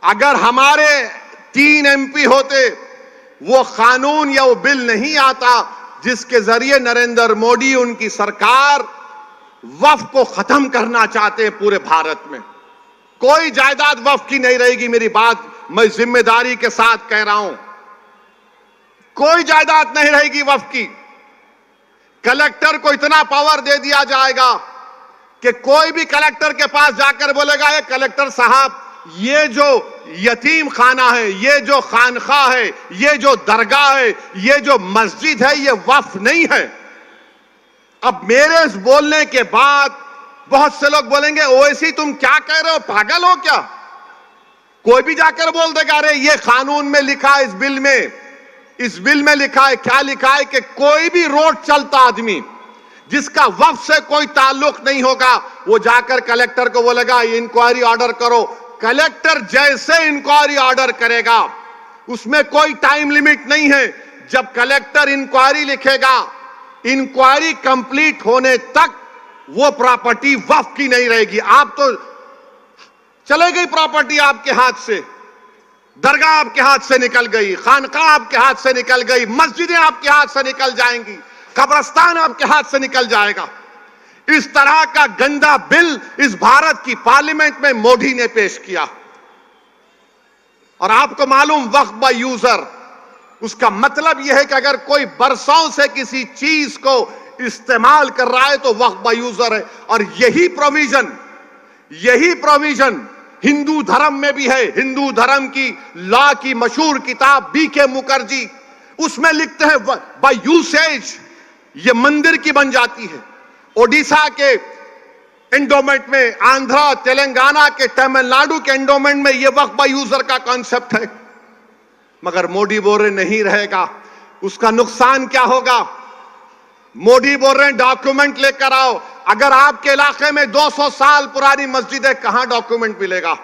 अगर हमारे 3 MP होते, वो कानून या वो बिल नहीं आता जिसके जरिए नरेंद्र मोदी उनकी सरकार वक्फ को खत्म करना चाहते हैं पूरे भारत में। कोई जायदाद वक्फ की नहीं रहेगी, मेरी बात मैं जिम्मेदारी के साथ कह रहा हूं। कोई जायदाद नहीं रहेगी वक्फ की। कलेक्टर को इतना पावर दे दिया जाएगा कि कोई भी कलेक्टर के पास जाकर बोलेगा, ये कलेक्टर साहब, ये जो यतीम खाना है, ये जो खानखा है, ये जो दरगाह है, ये जो मस्जिद है, ये वक्फ नहीं है। अब मेरे इस बोलने के बाद बहुत से लोग बोलेंगे, ओवैसी तुम क्या कह रहे हो, पागल हो क्या? कोई भी जाकर बोल देगा, अरे ये कानून में लिखा है, इस बिल में लिखा है। क्या लिखा है कि कोई भी रोड चलता आदमी जिसका वक्फ से कोई ताल्लुक नहीं होगा, वो जाकर कलेक्टर को बोलेगा इंक्वायरी ऑर्डर करो। कलेक्टर जैसे इंक्वायरी ऑर्डर करेगा, उसमें कोई टाइम लिमिट नहीं है। जब कलेक्टर इंक्वायरी लिखेगा, इंक्वायरी कंप्लीट होने तक वो प्रॉपर्टी वक्फ की नहीं रहेगी। आप तो चले गई प्रॉपर्टी आपके हाथ से, दरगाह आपके हाथ से निकल गई, खानका आपके हाथ से निकल गई, मस्जिदें आपके हाथ से निकल जाएंगी, कब्रिस्तान आपके हाथ से निकल जाएगा। इस तरह का गंदा बिल इस भारत की पार्लियामेंट में मोदी ने पेश किया। और आपको मालूम, वक्फ बाय यूजर, उसका मतलब यह है कि अगर कोई बरसों से किसी चीज को इस्तेमाल कर रहा है तो वक्फ बाय यूजर है। और यही प्रोविजन हिंदू धर्म में भी है। हिंदू धर्म की लॉ की मशहूर किताब BK मुखर्जी, उसमें लिखते हैं बाय यूसेज ये मंदिर की बन जाती है। ओडिशा के एंडोमेंट में, आंध्रा, तेलंगाना के, तमिलनाडु के एंडोमेंट में ये वक्फ बाय यूजर का कॉन्सेप्ट है। मगर मोदी बोल रहे नहीं रहेगा। उसका नुकसान क्या होगा? मोदी बोल रहे हैं डॉक्यूमेंट लेकर आओ। अगर आपके इलाके में 200 साल पुरानी मस्जिद है, कहां डॉक्यूमेंट मिलेगा?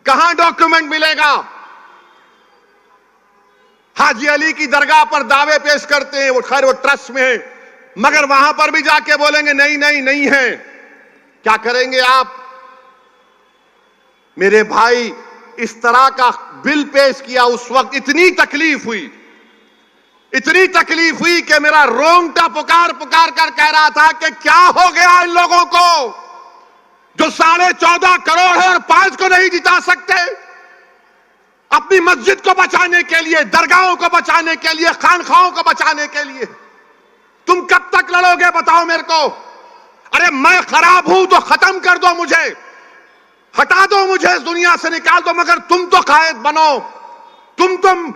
कहां डॉक्यूमेंट मिलेगा? हाजी अली की दरगाह पर दावे पेश करते हैं, वो खैर वो ट्रस्ट में है, मगर वहां पर भी जाके बोलेंगे नहीं है। क्या करेंगे आप? मेरे भाई, इस तरह का बिल पेश किया, उस वक्त इतनी तकलीफ हुई कि मेरा रोंगटा पुकार कर कह रहा था कि क्या हो गया इन लोगों को जो 14.5 करोड़ है और 5 को नहीं जिता सकते। अपनी मस्जिद को बचाने के लिए, दरगाहों को बचाने के लिए, खानखाओं को बचाने के लिए तुम कब तक लड़ोगे, बताओ मेरे को? अरे मैं खराब हूं तो खत्म कर दो मुझे, हटा दो मुझे, इस दुनिया से निकाल दो, मगर तुम तो कायद बनो, तुम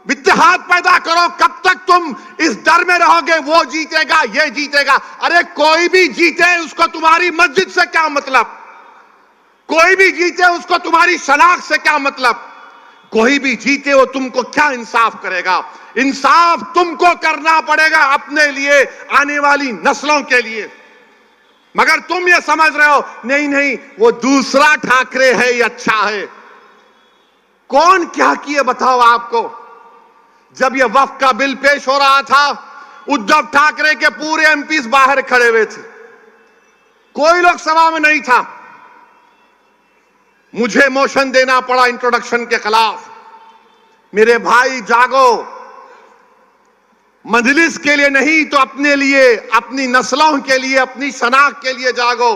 इत्तेहाद पैदा करो। कब तक तुम इस डर में रहोगे वो जीतेगा, ये जीतेगा? अरे कोई भी जीते, उसको तुम्हारी मस्जिद से क्या मतलब? कोई भी जीते, उसको तुम्हारी शनाख्त से क्या मतलब? कोई भी जीते, वो तुमको क्या इंसाफ करेगा? इंसाफ तुमको करना पड़ेगा अपने लिए, आने वाली नस्लों के लिए। मगर तुम ये समझ रहे हो नहीं वो दूसरा ठाकरे है, ये अच्छा है। कौन क्या किए बताओ आपको? जब ये वक्फ का बिल पेश हो रहा था, उद्धव ठाकरे के पूरे MPs बाहर खड़े हुए थे, कोई लोग सभा में नहीं था। मुझे मोशन देना पड़ा इंट्रोडक्शन के खिलाफ। मेरे भाई जागो, मजलिस के लिए नहीं तो अपने लिए, अपनी नस्लों के लिए, अपनी शनाख्त के लिए जागो।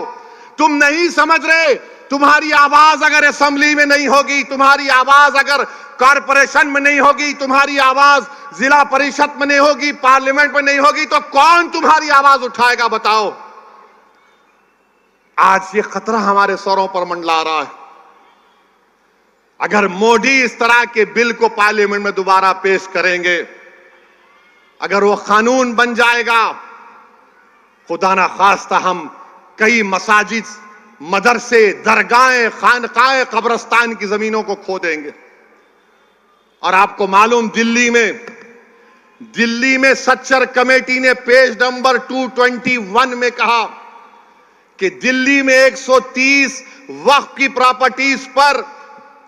तुम नहीं समझ रहे, तुम्हारी आवाज अगर असेंबली में नहीं होगी, तुम्हारी आवाज अगर कॉरपोरेशन में नहीं होगी, तुम्हारी आवाज जिला परिषद में नहीं होगी, पार्लियामेंट में नहीं होगी, तो कौन तुम्हारी आवाज उठाएगा बताओ? आज ये खतरा हमारे सरों पर मंडला रहा है। अगर मोदी इस तरह के बिल को पार्लियामेंट में दोबारा पेश करेंगे, अगर वो कानून बन जाएगा, खुदा ना खास्ता हम कई मसाजिद, मदरसे, दरगाहें, खानकाएं, कब्रिस्तान की जमीनों को खो देंगे। और आपको मालूम, दिल्ली में सच्चर कमेटी ने पेज नंबर 221 में कहा कि दिल्ली में 130 वक्फ की प्रॉपर्टीज पर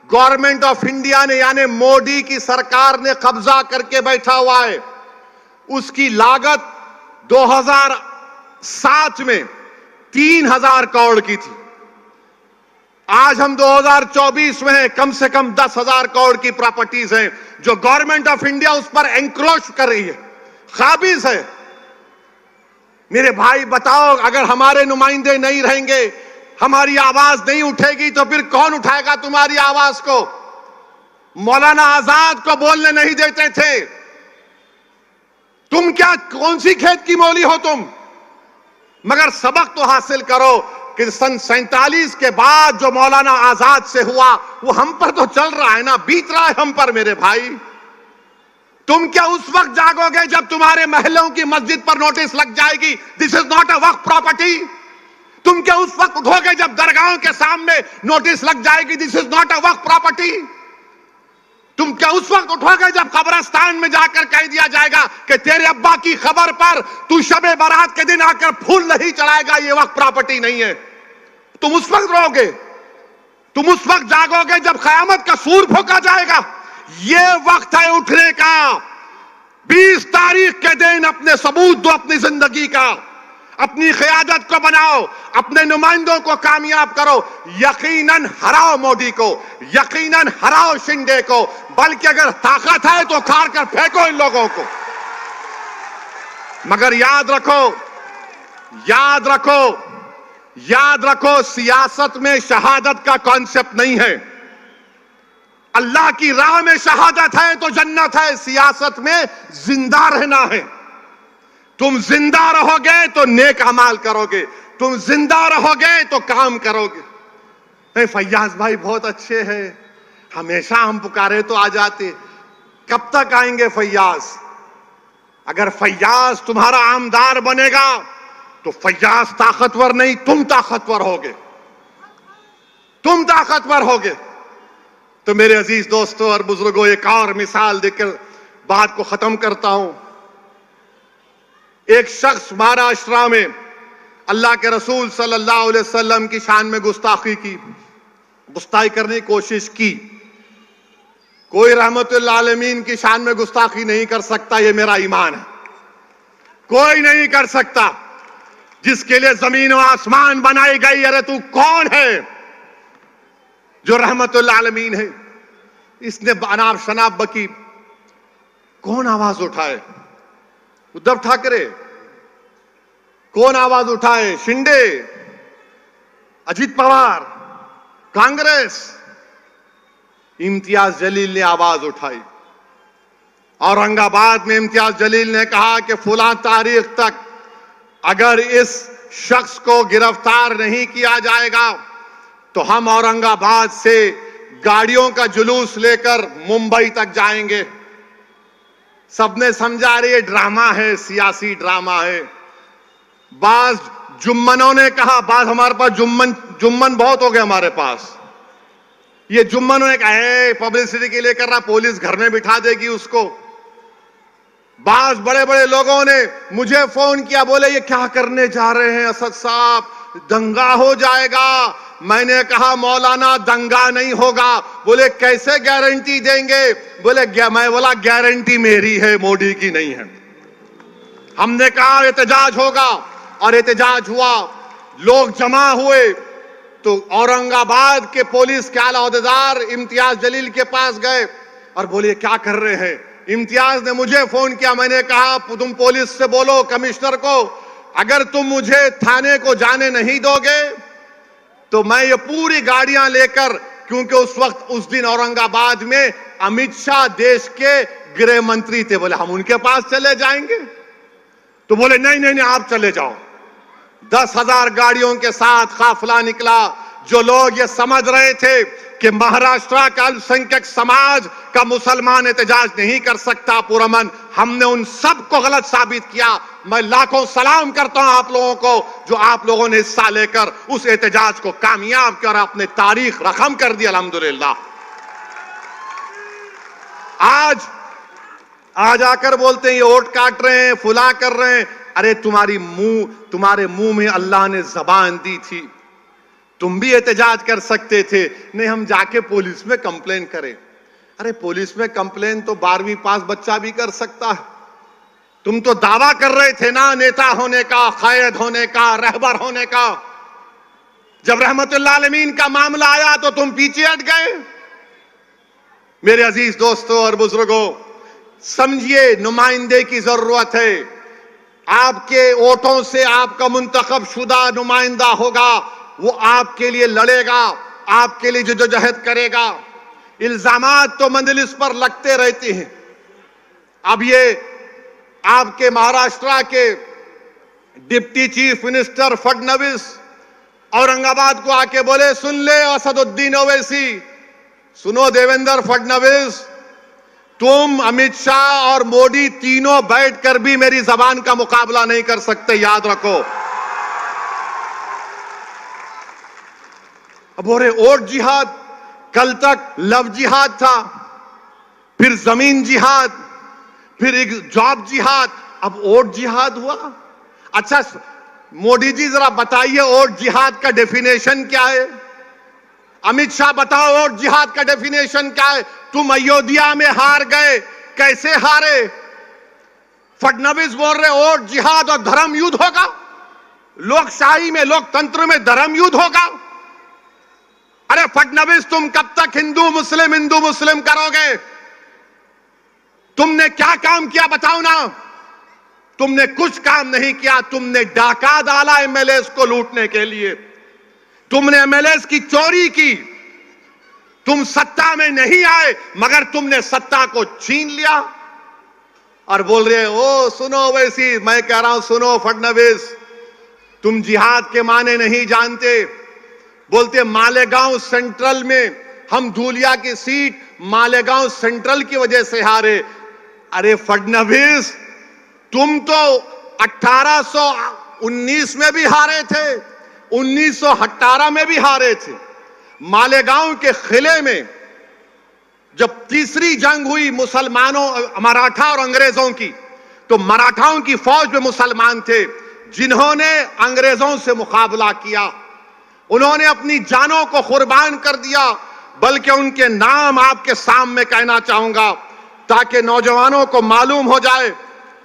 गवर्नमेंट ऑफ इंडिया ने, यानी मोदी की सरकार ने कब्जा करके बैठा हुआ है। उसकी लागत 2007 में 3000 करोड़ की थी। आज हम 2024 में हैं, कम से कम 10,000 करोड़ की प्रॉपर्टीज हैं जो गवर्नमेंट ऑफ इंडिया उस पर एंक्रोच कर रही है, काबिज है। मेरे भाई बताओ, अगर हमारे नुमाइंदे नहीं रहेंगे, हमारी आवाज नहीं उठेगी, तो फिर कौन उठाएगा तुम्हारी आवाज को? मौलाना आजाद को बोलने नहीं देते थे। तुम क्या, कौन सी खेत की मौली हो तुम? मगर सबक तो हासिल करो कि सन 47 के बाद जो मौलाना आजाद से हुआ वो हम पर तो चल रहा है ना, बीत रहा है हम पर। मेरे भाई, तुम क्या उस वक्त जागोगे जब तुम्हारे महलों की मस्जिद पर नोटिस लग जाएगी, this is not a Waqf property? तुम क्या उस वक्त उठोगे जब दरगाहों के सामने नोटिस लग जाएगी, this is not a Waqf property? तुम क्या उस वक्त उठोगे जब कब्रिस्तान में जाकर कह दिया जाएगा कि तेरे अब्बा की खबर पर तू शबे बारात के दिन आकर फूल नहीं चढ़ाएगा, ये वक्त प्रॉपर्टी नहीं है? तुम उस वक्त रोगे, तुम उस वक्त जागोगे जब कयामत का सूर फूंका जाएगा। ये वक्त है उठने का। 20 तारीख के दिन अपने सबूत दो, अपनी जिंदगी का, अपनी क़यादत को बनाओ, अपने नुमाइंदों को कामयाब करो। यकीनन हराओ मोदी को, यकीनन हराओ शिंदे को, बल्कि अगर ताकत है तो उखाड़ कर फेंको इन लोगों को। मगर याद रखो, याद रखो, याद रखो, सियासत में शहादत का कॉन्सेप्ट नहीं है। अल्लाह की राह में शहादत है तो जन्नत है, सियासत में जिंदा रहना है। तुम जिंदा रहोगे तो नेक अमाल करोगे, तुम जिंदा रहोगे तो काम करोगे। फैयाज भाई बहुत अच्छे हैं, हमेशा हम पुकारे तो आ जाते। कब तक आएंगे फैयाज? अगर फैयाज तुम्हारा आमदार बनेगा तो फैयाज ताकतवर नहीं, तुम ताकतवर होगे, तुम ताकतवर होगे। तो मेरे अजीज दोस्तों और बुजुर्गों, एक और मिसाल देकर बात को खत्म करता हूं। एक शख्स महाराष्ट्र में अल्लाह के रसूल सल्लल्लाहु अलैहि वसल्लम की शान में गुस्ताखी करने की कोशिश की। कोई रहमतुल आलमीन की शान में गुस्ताखी नहीं कर सकता, ये मेरा ईमान है। कोई नहीं कर सकता। जिसके लिए जमीन और आसमान बनाई गई, अरे तू कौन है जो रहमतुल आलमीन है? इसने अनाप शनाप बकी। कौन आवाज उठाए? उद्धव ठाकरे? कौन आवाज उठाए? शिंदे, अजित पवार, कांग्रेस? इम्तियाज जलील ने आवाज उठाई। औरंगाबाद में इम्तियाज जलील ने कहा कि फुला तारीख तक अगर इस शख्स को गिरफ्तार नहीं किया जाएगा तो हम औरंगाबाद से गाड़ियों का जुलूस लेकर मुंबई तक जाएंगे। सबने समझा रहे ये ड्रामा है, सियासी ड्रामा है। बाज जुम्मनों ने कहा, बाज हमारे पास जुम्मन बहुत हो गए हमारे पास। ये जुम्मनों ने कहा पब्लिसिटी के लिए कर रहा, पुलिस घर में बिठा देगी उसको। बाज बड़े बड़े लोगों ने मुझे फोन किया, बोले ये क्या करने जा रहे हैं असद साहब, दंगा हो जाएगा। मैंने कहा मौलाना दंगा नहीं होगा। बोले कैसे गारंटी देंगे? मैं बोला गारंटी मेरी है, मोदी की नहीं है। हमने कहा एहतजाज होगा और एहतजाज हुआ, लोग जमा हुए। तो औरंगाबाद के पुलिस के आला अहदेदार इम्तियाज जलील के पास गए और बोले क्या कर रहे हैं? इम्तियाज ने मुझे फोन किया। मैंने कहा तुम पुलिस से बोलो कमिश्नर को, अगर तुम मुझे थाने को जाने नहीं दोगे तो मैं ये पूरी गाड़ियां लेकर, क्योंकि उस वक्त उस दिन औरंगाबाद में अमित शाह देश के गृह मंत्री थे, बोले हम उनके पास चले जाएंगे। तो बोले नहीं नहीं नहीं आप चले जाओ। 10,000 गाड़ियों के साथ काफिला निकला। जो लोग ये समझ रहे थे कि महाराष्ट्र का अल्पसंख्यक समाज का मुसलमान एहतजाज नहीं कर सकता पुरअमन, हमने उन सबको गलत साबित किया। मैं लाखों सलाम करता हूं आप लोगों को जो आप लोगों ने हिस्सा लेकर उस एहतजाज को कामयाब किया और अपने तारीख रकम कर दी। अल्हम्दुलिल्लाह। आज आकर बोलते हैं ये वोट काट रहे हैं, फुला कर रहे हैं। अरे तुम्हारे मुंह में अल्लाह ने जबान दी थी, तुम भी एहतजाज कर सकते थे। नहीं हम जाके पुलिस में कंप्लेन करें। अरे पुलिस में कंप्लेन तो 12वीं पास बच्चा भी कर सकता है। तुम तो दावा कर रहे थे ना नेता होने का, कायद होने का, रहबर होने का। जब रहमतुल्लाह आलमीन का मामला आया तो तुम पीछे हट गए। मेरे अजीज दोस्तों और बुजुर्गों, समझिए नुमाइंदे की जरूरत है। आपके वोटों से आपका मुंतखब शुदा नुमाइंदा होगा, वो आपके लिए लड़ेगा, आपके लिए जद्दोजहद करेगा। इल्जामात तो मंजलिस पर लगते रहते हैं। अब ये आपके महाराष्ट्र के deputy chief minister Fadnavis Aurangabad को आके बोले, सुन ले असदुद्दीन ओवैसी, सुनो देवेंद्र फडणवीस, तुम अमित शाह और मोदी तीनों बैठकर भी मेरी जबान का मुकाबला नहीं कर सकते, याद रखो। अब हो रहे वोट जिहाद, कल तक लव जिहाद था, फिर जमीन जिहाद, फिर एक जॉब जिहाद, अब वोट जिहाद हुआ। अच्छा मोदी जी जरा बताइए वोट जिहाद का डेफिनेशन क्या है? अमित शाह बताओ वोट जिहाद का डेफिनेशन क्या है? तुम अयोध्या में हार गए, कैसे हारे? फडणवीस बोल रहे वोट जिहाद और धर्म युद्ध होगा, लोकशाही में लोकतंत्र में धर्म युद्ध होगा। अरे फडणवीस, तुम कब तक हिंदू मुस्लिम करोगे? तुमने क्या काम किया बताओ ना। तुमने कुछ काम नहीं किया। तुमने डाका डाला एमएलएस को लूटने के लिए, तुमने एमएलएस की चोरी की। तुम सत्ता में नहीं आए मगर तुमने सत्ता को छीन लिया और बोल रहे ओ सुनो वैसी। मैं कह रहा हूं सुनो फडणवीस, तुम जिहाद के माने नहीं जानते। बोलते मालेगांव सेंट्रल में हम धूलिया की सीट मालेगांव सेंट्रल की वजह से हारे। अरे फडणवीस, तुम तो 1819 में भी हारे थे, 1918 में भी हारे थे। मालेगांव के किले में जब तीसरी जंग हुई मुसलमानों, मराठा और अंग्रेजों की, तो मराठाओं की फौज में मुसलमान थे जिन्होंने अंग्रेजों से मुकाबला किया। उन्होंने अपनी जानों को कुर्बान कर दिया। बल्कि उनके नाम आपके सामने कहना चाहूंगा ताकि नौजवानों को मालूम हो जाए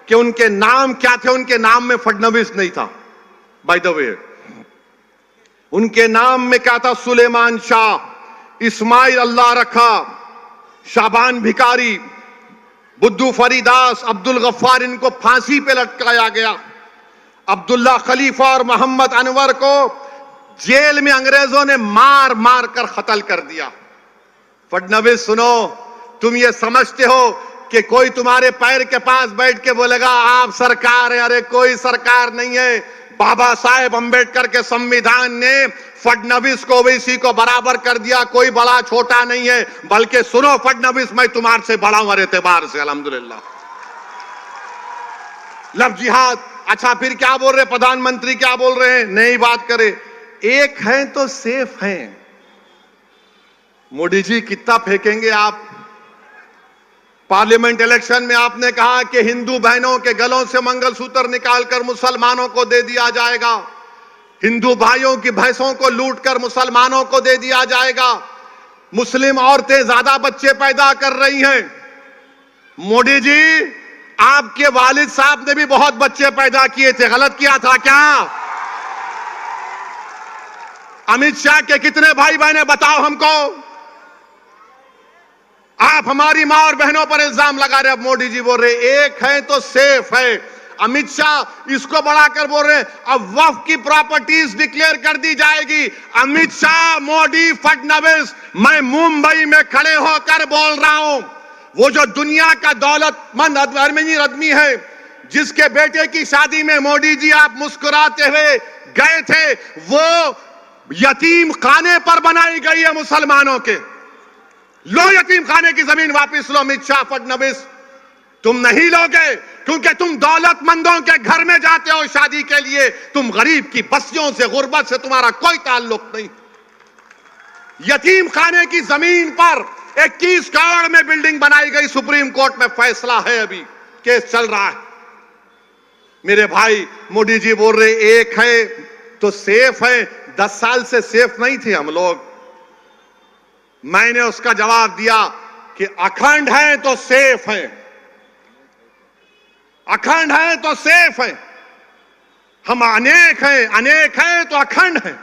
कि उनके नाम क्या थे। उनके नाम में फडणवीस नहीं था, बाय द वे। उनके नाम में क्या था? सुलेमान शाह, इस्माइल अल्लाह रखा, शाबान भिकारी, बुद्धू फरीदास, अब्दुल गफ्फार। इनको फांसी पे लटकाया गया। अब्दुल्ला खलीफा और मोहम्मद अनवर को जेल में अंग्रेजों ने मार मार कर कत्ल कर दिया। फडणवीस सुनो, तुम ये समझते हो कि कोई तुम्हारे पैर के पास बैठ के बोलेगा आप सरकार है? अरे कोई सरकार नहीं है। बाबा साहेब अंबेडकर के संविधान ने फडणवीस को ओवैसी को बराबर कर दिया। कोई बड़ा छोटा नहीं है। बल्कि सुनो फडणवीस, मैं तुम्हारे से बड़ा हूं हर एतबार से, अल्हम्दुलिल्लाह। लव जिहाद। अच्छा फिर क्या बोल रहे प्रधानमंत्री? क्या बोल रहे हैं? नई बात करे, एक हैं तो सेफ हैं। मोदी जी कितना फेंकेंगे आप? पार्लियामेंट इलेक्शन में आपने कहा कि हिंदू बहनों के गलों से मंगलसूत्र निकालकर मुसलमानों को दे दिया जाएगा, हिंदू भाइयों की भैंसों को लूटकर मुसलमानों को दे दिया जाएगा, मुस्लिम औरतें ज्यादा बच्चे पैदा कर रही हैं। मोदी जी, आपके वालिद साहब ने भी बहुत बच्चे पैदा किए थे, गलत किया था क्या? अमित शाह के कितने भाई बहने बताओ हमको? आप हमारी मां और बहनों पर इल्जाम लगा रहे। अब मोदी जी बोल रहे एक है तो सेफ है। अमित शाह इसको बढ़ाकर बोल रहे अब वक्फ की प्रॉपर्टीज डिक्लेयर कर दी जाएगी। अमित शाह, मोदी, फडणवीस, मैं मुंबई में खड़े होकर बोल रहा हूं, वो जो दुनिया का दौलतमंद आदमी है जिसके बेटे की शादी में मोदी जी आप मुस्कुराते हुए गए थे, वो यतीम खाने पर बनाई गई है मुसलमानों के। लो यतीम खाने की जमीन वापस लो। अमित शाह, फडणवीस, तुम नहीं लोगे क्योंकि तुम दौलतमंदों के घर में जाते हो शादी के लिए। तुम गरीब की बस्तियों से, गुर्बत से तुम्हारा कोई ताल्लुक नहीं। यतीम खाने की जमीन पर 21 करोड़ में बिल्डिंग बनाई गई। सुप्रीम कोर्ट में फैसला है, अभी केस चल रहा है। मेरे भाई, मोदी जी बोल रहे एक है तो सेफ है। 10 साल से सेफ नहीं थे हम लोग। मैंने उसका जवाब दिया कि अखंड है तो सेफ है, अखंड है तो सेफ है। हम अनेक हैं तो अखंड हैं।